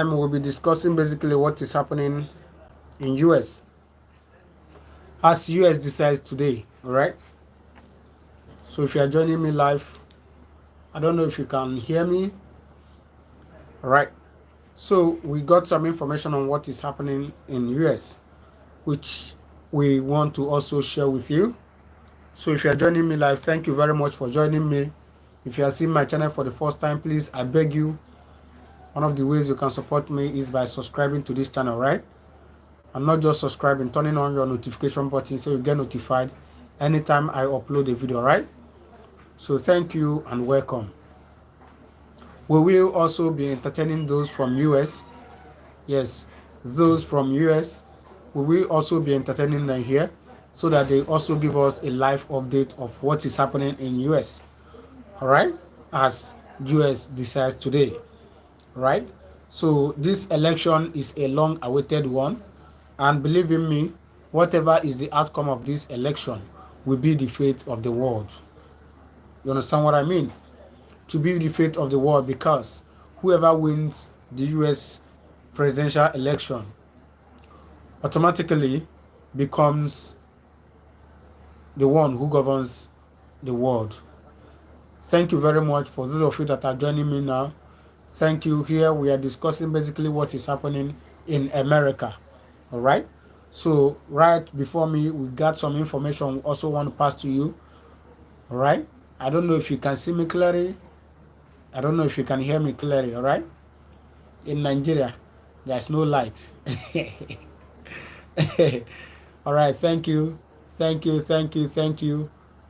We'll be discussing basically what is happening in US as US decides today. All right. So if you are joining me live, I don't know if you can hear me. All right. So we got some information on what is happening in US, which we want to also share with you. So if you are joining me live, thank you very much for joining me. If you are seeing my channel for the first time, please, I beg you, one of the ways you can support me is by subscribing to this channel, right? And not just subscribing, turning on your notification button so you get notified anytime I upload a video, right? So thank you and welcome. We will also be entertaining those from US. Yes, those from US. We will also be entertaining them here so that they also give us a live update of what is happening in US. All right, as US decides today, right? So this election is a long awaited one, and believe in me, whatever is the outcome of this election will be the fate of the world. You understand what I mean? To be the fate of the world, because whoever wins the US presidential election automatically becomes the one who governs the world. Thank you very much for those of you that are joining me now. Thank you. Here we are discussing basically what is happening in America. All right. So right before me, we got some information we also want to pass to you. All right. I don't know if you can see me clearly. I don't know if you can hear me clearly. All right. In Nigeria, there's no light. All right. Thank you. Thank you. Thank you. Thank you.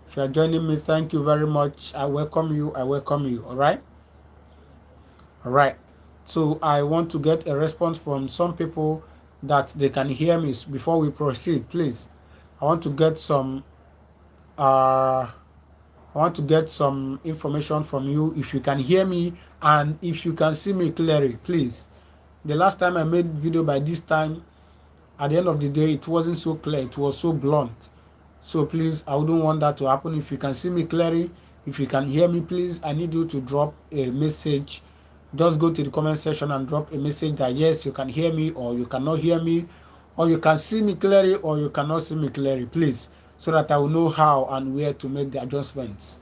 If you are joining me, thank you very much. I welcome you. I welcome you. All right. All right. So I want to get a response from some people that they can hear me before we proceed, please. I want to get some information from you if you can hear me and if you can see me clearly, please. The last time I made video by this time, at the end of the day, it wasn't so clear. It was so blunt. So please, I wouldn't want that to happen. If you can see me clearly, if you can hear me, please, I need you to drop a message. Just go to the comment section and drop a message that yes, you can hear me, or you cannot hear me, or you can see me clearly, or you cannot see me clearly, please, so that I will know how and where to make the adjustments.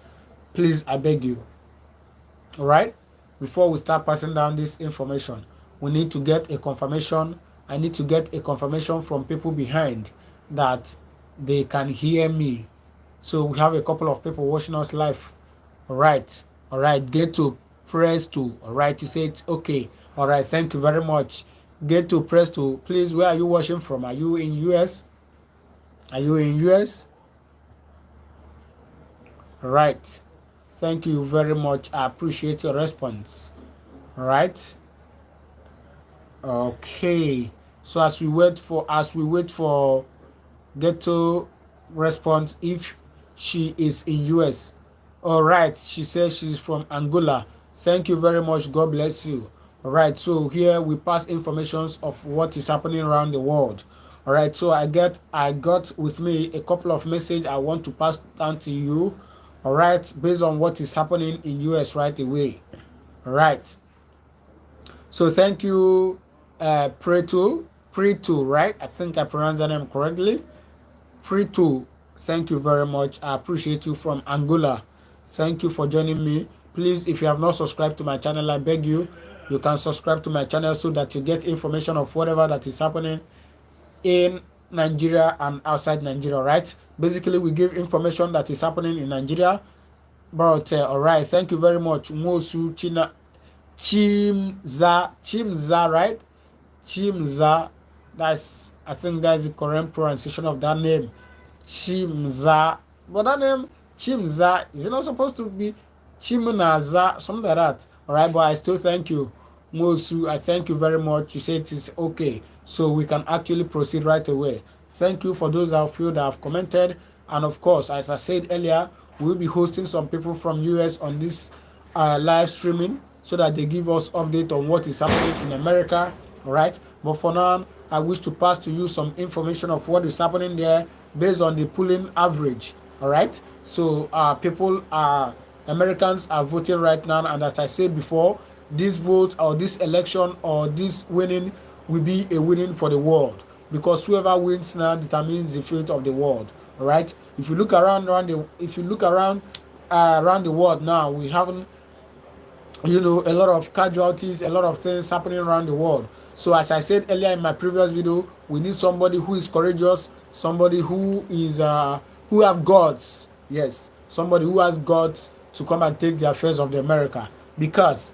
Please, I beg you. All right? Before we start passing down this information, we need to get a confirmation. I need to get a confirmation from people behind that they can hear me. So we have a couple of people watching us live. All right. All right. Get to press 2. All right. You say it's okay. All right. Thank you very much. Get to press 2. Please, where are you watching from? Are you in US? Are you in US? All right. Thank you very much. I appreciate your response. All right. Okay. So as we wait for get to response if she is in US. All right. She says she's from Angola. Thank you very much. God bless you. All right. So here we pass informations of what is happening around the world. All right. So I got with me a couple of messages I want to pass down to you. All right. Based on what is happening in US right away. All right. So thank you, Preto, right? I think I pronounced the name correctly. Preto, thank you very much. I appreciate you from Angola. Thank you for joining me. Please, if you have not subscribed to my channel, I beg you, you can subscribe to my channel so that you get information of whatever that is happening in Nigeria and outside Nigeria, right? Basically, we give information that is happening in Nigeria. But, all right, thank you very much. Mosu China. Chimza, right? Chimza. I think that's the correct pronunciation of that name. Chimza. But that name, Chimza, is it not supposed to be Chimnaza? Something like that. All right, but I still thank you. Mosu, I thank you very much. You said it is okay. So we can actually proceed right away. Thank you for those of you that have commented. And of course, as I said earlier, we'll be hosting some people from US on this live streaming, so that they give us update on what is happening in America, all right? But for now, I wish to pass to you some information of what is happening there based on the polling average, all right? So Americans are voting right now, and as I said before, this vote or this election or this winning will be a winning for the world, because whoever wins now determines the fate of the world. All right. If you look around the if you look around the world now, we haven't, a lot of casualties, a lot of things happening around the world. So as I said earlier in my previous video, we need somebody who is courageous, somebody who have guts. Yes, somebody who has guts to come and take the affairs of the America, because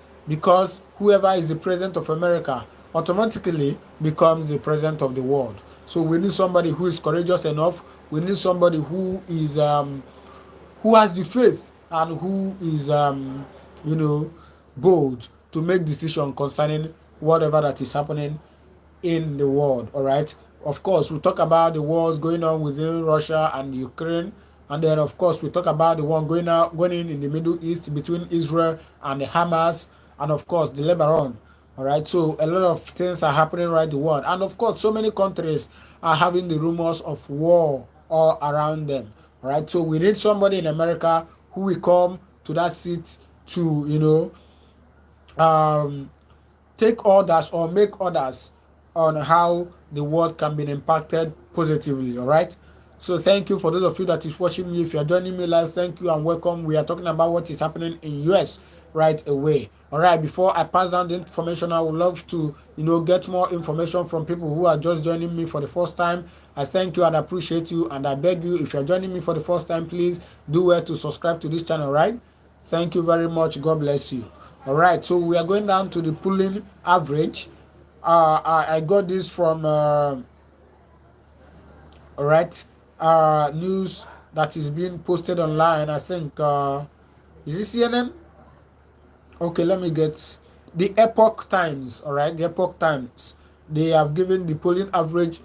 whoever is the president of America automatically becomes the president of the world. So we need somebody who is courageous enough. We need somebody who has the faith and who is you know bold to make decision concerning whatever that is happening in the world. All right. Of course, we talk about the wars going on within Russia and Ukraine, and then of course we talk about the one going in the Middle East between Israel and the Hamas, and of course the Lebanon. All right. So a lot of things are happening right the world, and of course so many countries are having the rumors of war all around them. All right. So we need somebody in America who will come to that seat to take orders or make orders on how the world can be impacted positively. All right. So thank you for those of you that is watching me. If you are joining me live, thank you and welcome. We are talking about what is happening in US right away. All right. Before I pass down the information, I would love to get more information from people who are just joining me for the first time. I thank you and appreciate you, and I beg you, if you are joining me for the first time, please do well to subscribe to this channel. Right. Thank you very much. God bless you. All right, so we are going down to the polling average. I got this from all right, news that is being posted online. I think is this CNN? Okay, let me get the Epoch Times. All right, the Epoch Times. They have given the polling average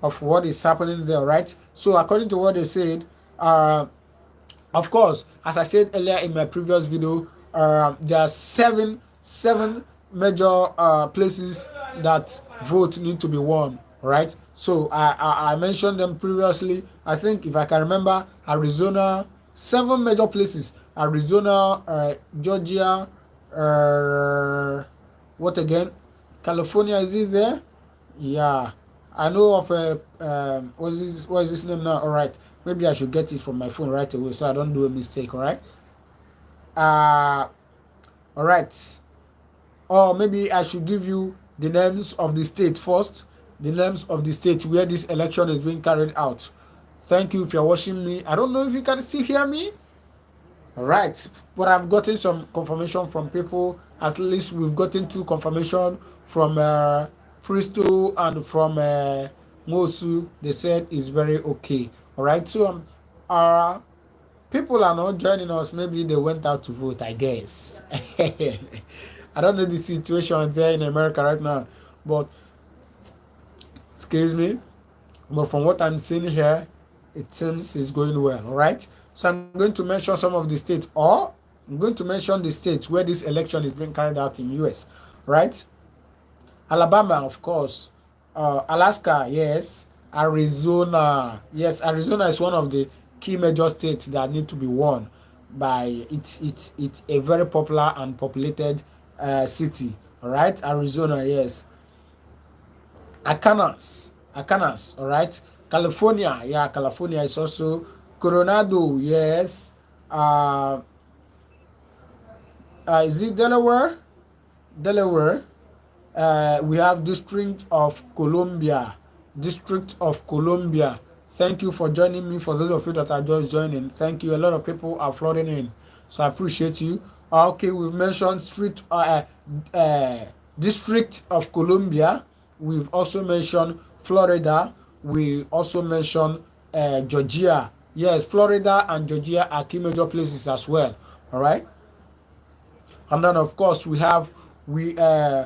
of what is happening there. Right. So according to what they said, of course, as I said earlier in my previous video, there are seven major places that vote need to be won, right? So I mentioned them previously. I think, if I can remember, Arizona, 7 major places: Arizona, Georgia, what again? California, is it there? Yeah, I know of what is this name now? All right, maybe I should get it from my phone right away so I don't do a mistake. All right. All right. Or maybe I should give you the names of the state first. The names of the state where this election is being carried out. Thank you if you're watching me. I don't know if you can still hear me. All right. But I've gotten some confirmation from people. At least we've gotten 2 confirmation from Pristo and from Mosu. They said it's very okay. All right. So people are not joining us. Maybe they went out to vote, I guess. I don't know the situation there in America right now, but excuse me. But from what I'm seeing here, it seems it's going well. All right. So I'm going to mention some of the states, or I'm going to mention the states where this election is being carried out in US. Right. Alabama, of course. Alaska, yes. Arizona, yes. Arizona is one of the key major states that need to be won by it's a very popular and populated city. All right. Arizona, yes. Arkansas, all right. California, yeah. California is also. Coronado, yes. Is it Delaware? We have District of Columbia. Thank you for joining me. For those of you that are just joining, thank you. A lot of people are flooding in, so I appreciate you. Okay, we've mentioned District of Columbia. We've also mentioned Florida. We also mentioned Georgia. Yes, Florida and Georgia are key major places as well. All right. And then of course we have Huawei.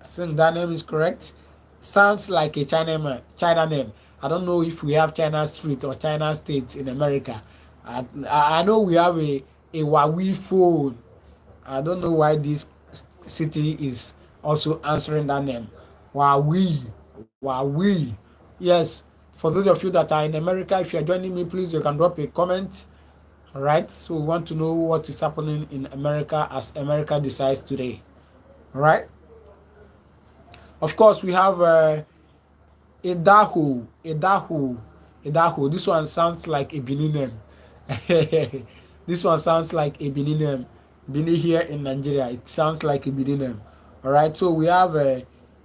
I think that name is correct. Sounds like a China name. I don't know if we have China Street or China State in America. I know we have a Huawei phone. I don't know why this city is also answering that name. Huawei. Yes. For those of you that are in America, if you're joining me, please, you can drop a comment. All right. So we want to know what is happening in America as America decides today. All right. Of course, we have Idaho, Idaho, Idaho. This one sounds like a Benin name. This one sounds like a Benin name. Benin here in Nigeria. It sounds like a Benin name. All right. So we have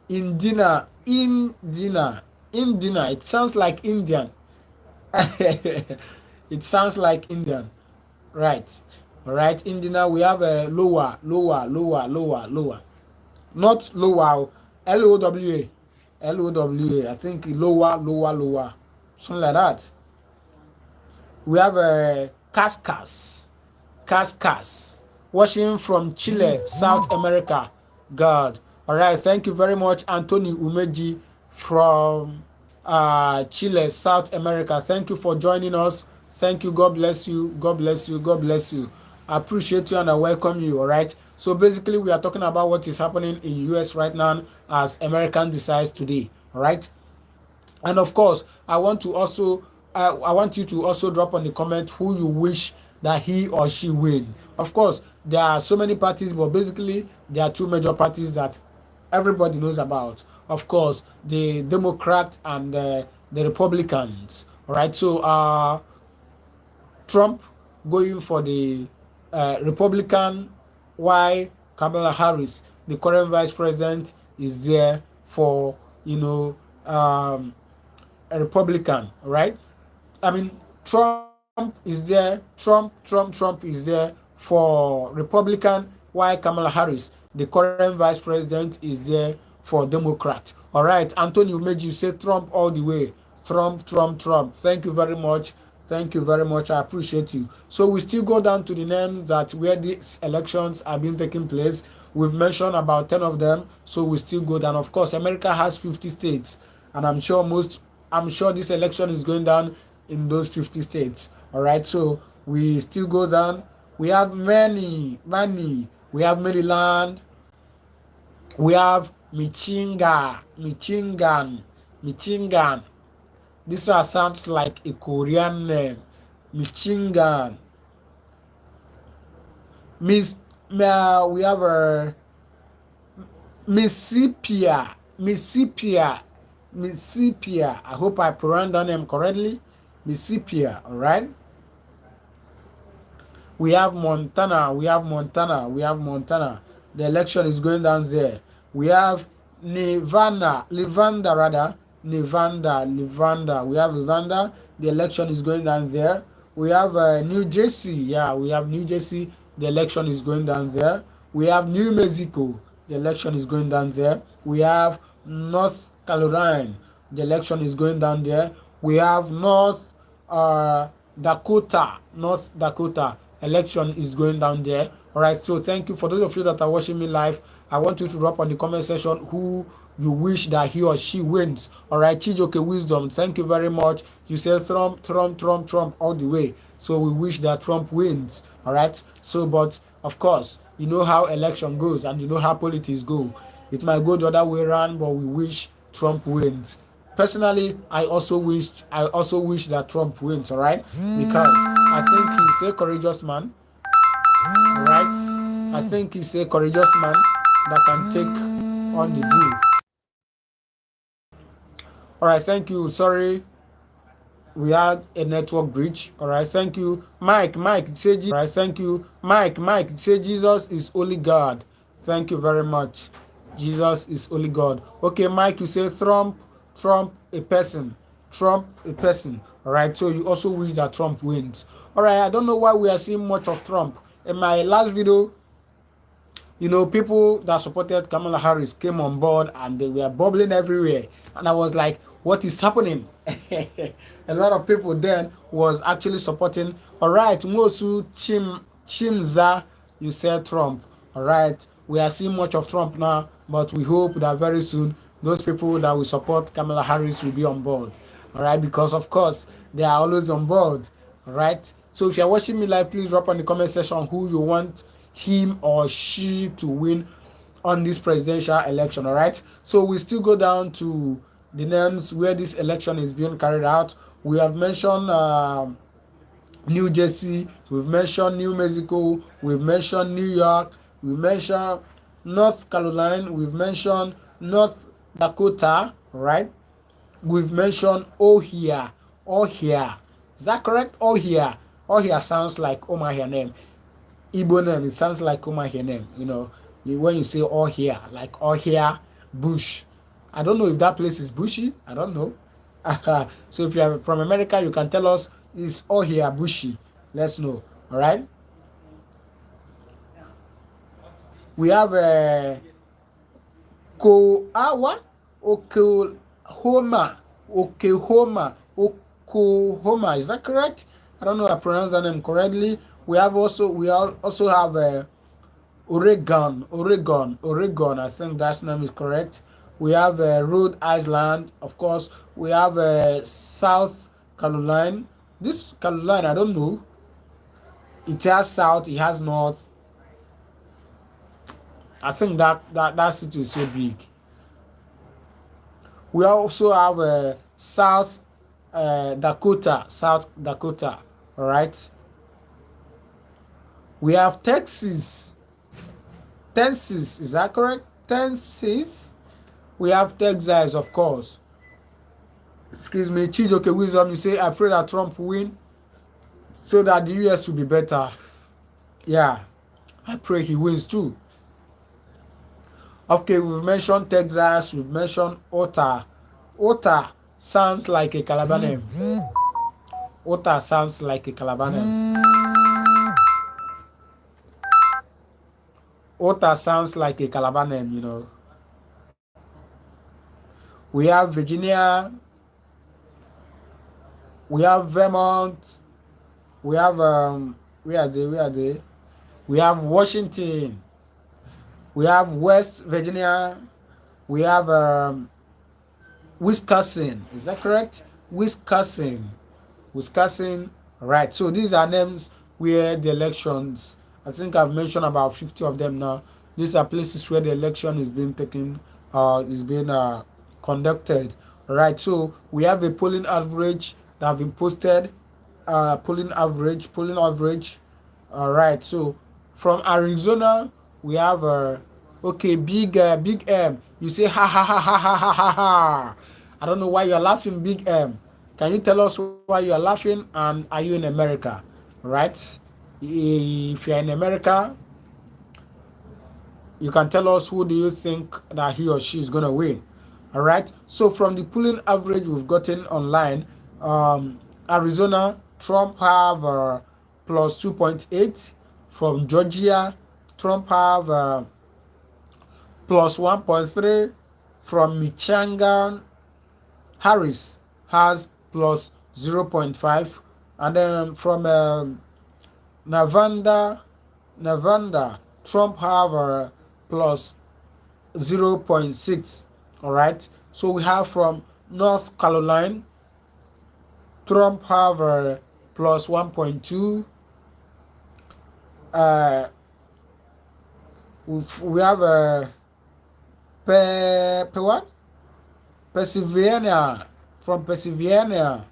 Indina, Indina, Indina. It sounds like Indian. It sounds like Indian. Right. All right. Indina. We have lower, lower, lower, lower, lower. Not lower. Lowa. Lowa. I think lower, lower, lower. Something like that. We have Cascas. Cascas. Watching from Chile, South America. God. All right. Thank you very much, Anthony Umeji from Chile, South America. Thank you for joining us. Thank you. God bless you. God bless you. God bless you. I appreciate you and I welcome you. All right. So basically, we are talking about what is happening in US right now as American decides today. All right. And of course, I want you to also drop on the comment who you wish that he or she win. Of course, there are so many parties, but basically there are two major parties that everybody knows about. Of course, the Democrat and the Republicans. All right. So Trump going for the Republican, while Kamala Harris, the current vice president, is there for a Republican, right? I mean, Trump is there. Trump is there for Republican, while Kamala Harris, the current vice president, is there for Democrat. All right, Antonio made you say Trump all the way. Trump. Thank you very much. Thank you very much. I appreciate you. So we still go down to the names that where these elections are being taking place. We've mentioned about 10 of them. So we still go down. Of course, America has 50 states. And I'm sure this election is going down in those 50 states. All right. So we still go down. We have many. We have Maryland. We have Michigan. This one sounds like a Korean name. Michigan. We have a Mississippi. I hope I pronounced that name correctly. Mississippi. All right. We have Montana. The election is going down there. We have Nevada. We have Nevada. The election is going down there. We have New Jersey. Yeah, we have New Jersey. The election is going down there. We have New Mexico. The election is going down there. We have North Carolina. The election is going down there. We have North Dakota. Election is going down there. All right. So thank you for those of you that are watching me live. I want you to drop on the comment section who you wish that he or she wins. All right. Chijoke Wisdom. Thank you very much. You said Trump all the way. So we wish that Trump wins. All right. So, but of course, you know how election goes and you know how politics go. It might go the other way around, but we wish Trump wins. Personally, I also wish that Trump wins. All right, because I think he's a courageous man. All right, I think he's a courageous man that can take on the bull. All right, thank you. Sorry, we had a network breach. All right, thank you, Mike. Say Jesus. All right, thank you, Mike. Say Jesus is only God. Thank you very much. Jesus is only God. Okay, Mike, you say Trump a person. All right, so you also wish that Trump wins. All right, I don't know why we are seeing much of Trump. In my last video, people that supported Kamala Harris came on board and they were bubbling everywhere. And I was like, what is happening? A lot of people then was actually supporting. All right, Mosu Chimza, you said Trump. All right, we are seeing much of Trump now, but we hope that very soon those people that will support Kamala Harris will be on board. All right, because of course they are always on board. All right, so if you're watching me live, please drop on the comment section who you want him or she to win on this presidential election. All right, so we still go down to the names where this election is being carried out. We have mentioned New Jersey, we've mentioned New Mexico, we've mentioned New York, we've mentioned North Carolina, we've mentioned North Dakota, right? We've mentioned Ohio, Ohio. Is that correct? Ohio. Ohio sounds like Omahia name. Igbo name, it sounds like Omahia name. When you say Ohio, like Ohio Bush. I don't know if that place is bushy. I don't know. So if you are from America, you can tell us is Ohio bushy. Let's know. All right. We have Koawa, Oklahoma, Oklahoma, Oklahoma. Is that correct? I don't know if I pronounced that name correctly. We also have Oregon. I think that name is correct. We have Rhode Island, of course. We have South Carolina. This Carolina, I don't know. It has south, it has north. I think that city is so big. We also have South Dakota, South Dakota. All right. We have Texas. Texas, is that correct? Texas. We have Texas, of course. Excuse me, Chijoke Wisdom. You say, I pray that Trump win so that the US will be better. Yeah, I pray he wins too. Okay, we've mentioned Texas. We've mentioned Utah. Utah sounds like a Calabar name. Utah sounds like a Calabar name. Utah sounds like a Calabar name. We have Virginia. We have Vermont. We have where are they? We have Washington. We have West Virginia. We have Wisconsin. Is that correct? Wisconsin. Right. So these are names where the elections, I think I've mentioned about 50 of them now. These are places where the election is being taken, is being conducted. Right. So we have a polling average that have been posted. Polling average. All right. So from Arizona, we have okay, big M. You say ha ha ha ha ha ha ha ha. I don't know why you're laughing, Big M. Can you tell us why you're laughing, and are you in America? Right? If you're in America, you can tell us who do you think that he or she is gonna win. All right. So from the polling average we've gotten online, Arizona, Trump have plus 2.8. From Georgia, Trump have plus 1.3. From Michigan, Harris has plus 0.5. And then from Nevada, Trump have plus 0.6. All right. So we have from North Carolina, Trump have plus 1.2. We have what? Pennsylvania. From Pennsylvania,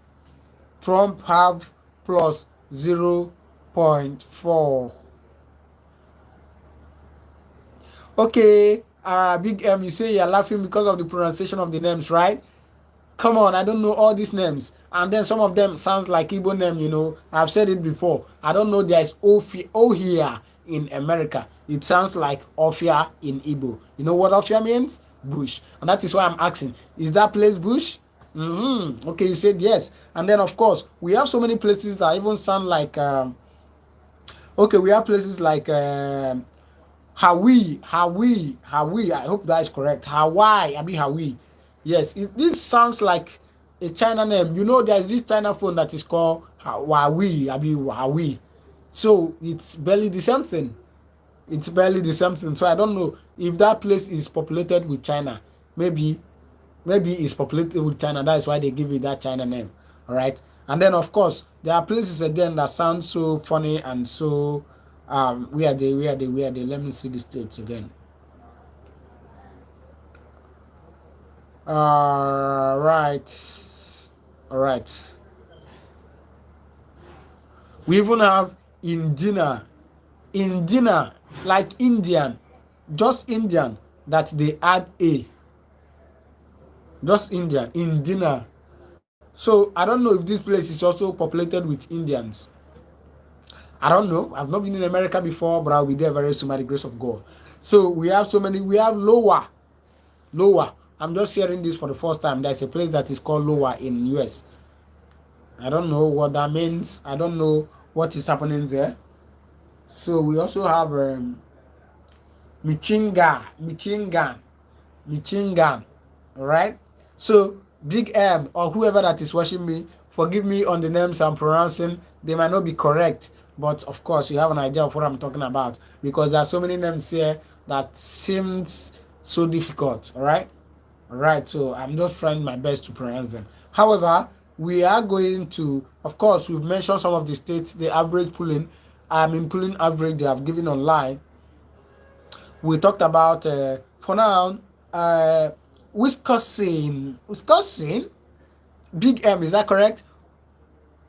Trump have plus 0.4. Okay, Big M, you say you're laughing because of the pronunciation of the names, right? Come on, I don't know all these names. And then some of them sounds like Igbo name. I've said it before. I don't know there's Ohia in America. It sounds like Ofia in Igbo. You know what Ofia means? Bush. And that is why I'm asking, is that place bush? Okay, you said yes. And then, of course, we have so many places that even sound like, okay, we have places like Hawaii. I hope that is correct. Hawaii. I mean Hawaii. Yes, this sounds like a China name. There's this China phone that is called Huawei. I mean Huawei. So it's barely the same thing. So I don't know if that place is populated with China. Maybe it's populated with China. That's why they give it that China name. All right. And then of course there are places again that sound so funny and so where are they? Let me see the states again. Right. All right. We even have Indina, like Indian, just Indian that they add a, just Indian, Indina. So I don't know if this place is also populated with Indians. I don't know. I've not been in America before, but I'll be there very soon by the grace of God. So we have so many. We have Lower. I'm just hearing this for the first time. There's a place that is called Lower in US. I don't know what that means. I don't know what is happening there. So we also have Michingan. All right. So Big M or whoever that is watching me, forgive me on the names I'm pronouncing. They might not be correct, but of course you have an idea of what I'm talking about because there are so many names here that seems so difficult. All right. All right. So I'm just trying my best to pronounce them. However, we are going to, of course, we've mentioned some of the states, the average polling. Polling average they have given online. We talked about for now Wisconsin. Big M, is that correct?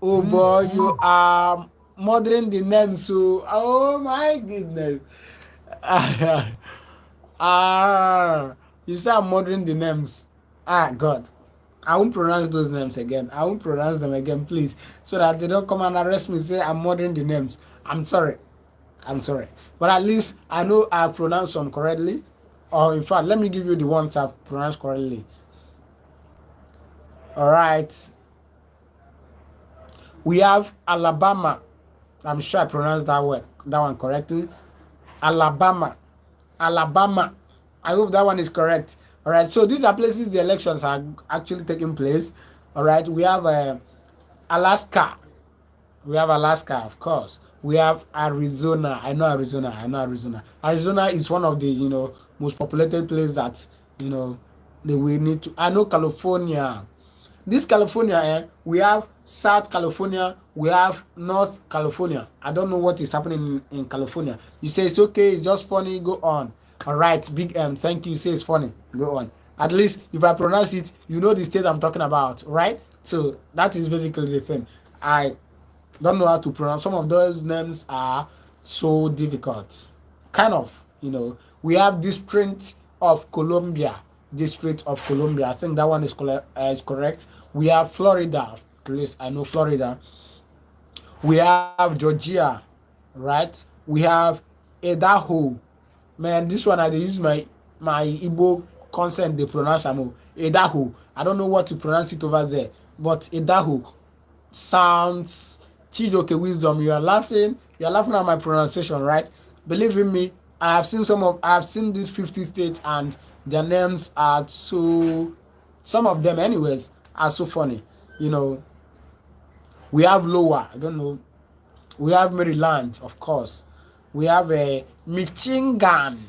Oh boy, you are murdering the name. So, oh my goodness. You say I'm murdering the names. God. I won't pronounce those names again. I won't pronounce them again, please, so that they don't come and arrest me. Say I'm murdering the names. I'm sorry. But at least I know I've pronounced some correctly. Or in fact, let me give you the ones I've pronounced correctly. All right. We have Alabama. I'm sure I pronounced that one correctly. Alabama. I hope that one is correct. All right. So these are places the elections are actually taking place. All right. We have Alaska. Of course. We have Arizona. I know Arizona. Arizona is one of the most populated places that we need to. I know California. This California, we have South California, we have North California. I don't know what is happening in California. You say it's okay, it's just funny, go on. All right, Big M, thank you. You say it's funny, go on. At least if I pronounce it, you know the state I'm talking about, right? So that is basically the thing. I don't know how to pronounce. Some of those names are so difficult. Kind of, We have District of Columbia. I think that one is correct. We have Florida. At least I know Florida. We have Georgia, right? We have Idaho. Man, this one I use my Igbo consent. They pronounce Idaho. I don't know what to pronounce it over there, but Idaho sounds. Chijoke wisdom. You are laughing at my pronunciation, right? Believe in me, I have seen these 50 states and their names are so, some of them anyways are so funny. We have Lower, I don't know. We have Maryland, of course. We have a Michigan.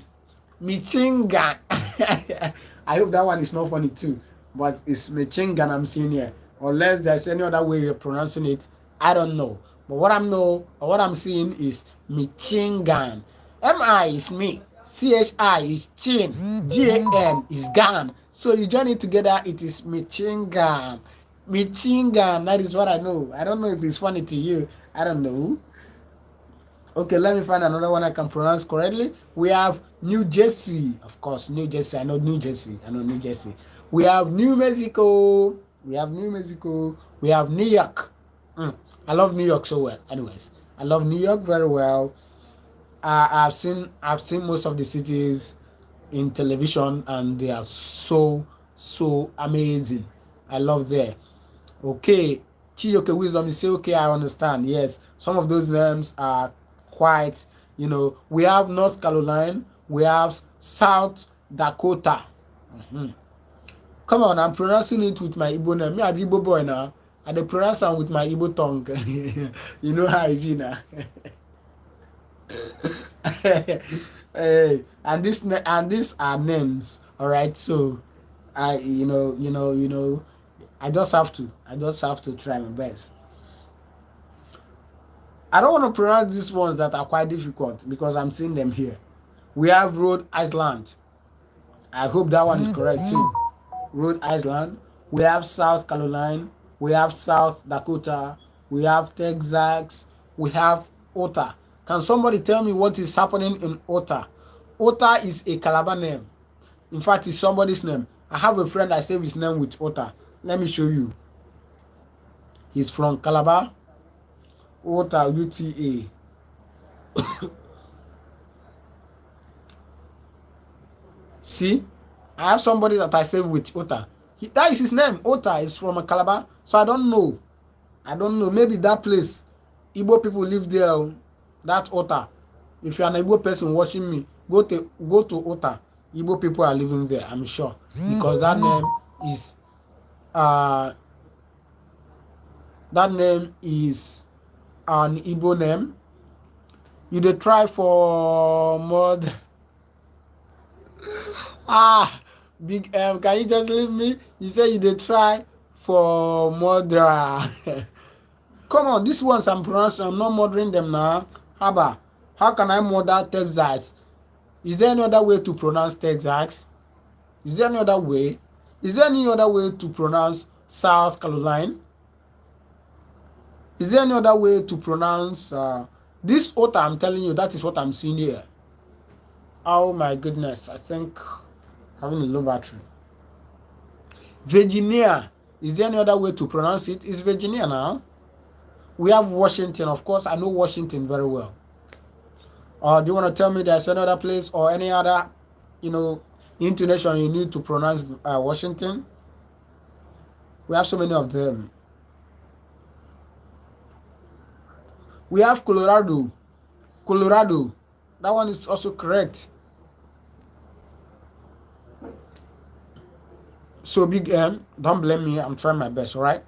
I hope that one is not funny too, but it's Michigan I'm seeing here. Unless there's any other way you're pronouncing it, I don't know. But what I'm seeing is Michigan. M-I is me. C-H-I is chin. G-A-N is gan. So you join it together, it is Michigan. That is what I know. I don't know if it's funny to you. I don't know. Okay, let me find another one I can pronounce correctly. We have New Jersey. Of course, New Jersey. I know New Jersey. We have New Mexico. We have New York. I love New York so well. Anyways, I love New York very well. I've seen most of the cities in television, and they are so amazing. I love there. Okay, Chiyoke Wisdom, you say okay, I understand. Yes, some of those names are quite. We have North Carolina, we have South Dakota. Come on, I'm pronouncing it with my Igbo name. Me, I'm Igbo boy now. I dey pronounce them with my Igbo tongue. You know how I be now. Hey, and these are names. All right, so I I just have to try my best. I don't want to pronounce these ones that are quite difficult because I'm seeing them here. We have Rhode Island. I hope that one is correct too. Rhode Island. We have South Carolina. We have South Dakota. We have Texas. we have Ota. Can somebody tell me what is happening in Ota? Ota is a Calabar name. In fact, it's somebody's name. I have a friend I save his name with Ota. Let me show you. He's from Calabar. Ota, UTA. See, I have somebody that I save with Ota. That is his name. Ota is from a Calabar. So I don't know. Maybe that place, Igbo people live there. That Ota. If you're an Igbo person watching me, go to Ota. Igbo people are living there, I'm sure. Because that name is an Igbo name. You dey try for mod. Big M, can you just leave me? You say you dey try for murderer. Come on, these ones I'm pronouncing, I'm not murdering them now. How can I murder Texas? Is there any other way to pronounce Texas? Is there any other way? Is there any other way to pronounce South Carolina? Is there any other way to pronounce this Ota? I'm telling you, that is what I'm seeing here. Oh my goodness, I think having a low battery. Virginia. Is there any other way to pronounce it? It's Virginia now. We have Washington, of course. I know Washington very well. Do you want to tell me there's another place or any other, intonation you need to pronounce Washington? We have so many of them. We have Colorado. That one is also correct. So Big M, don't blame me. I'm trying my best, all right?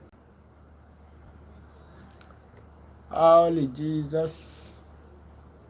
Holy Jesus.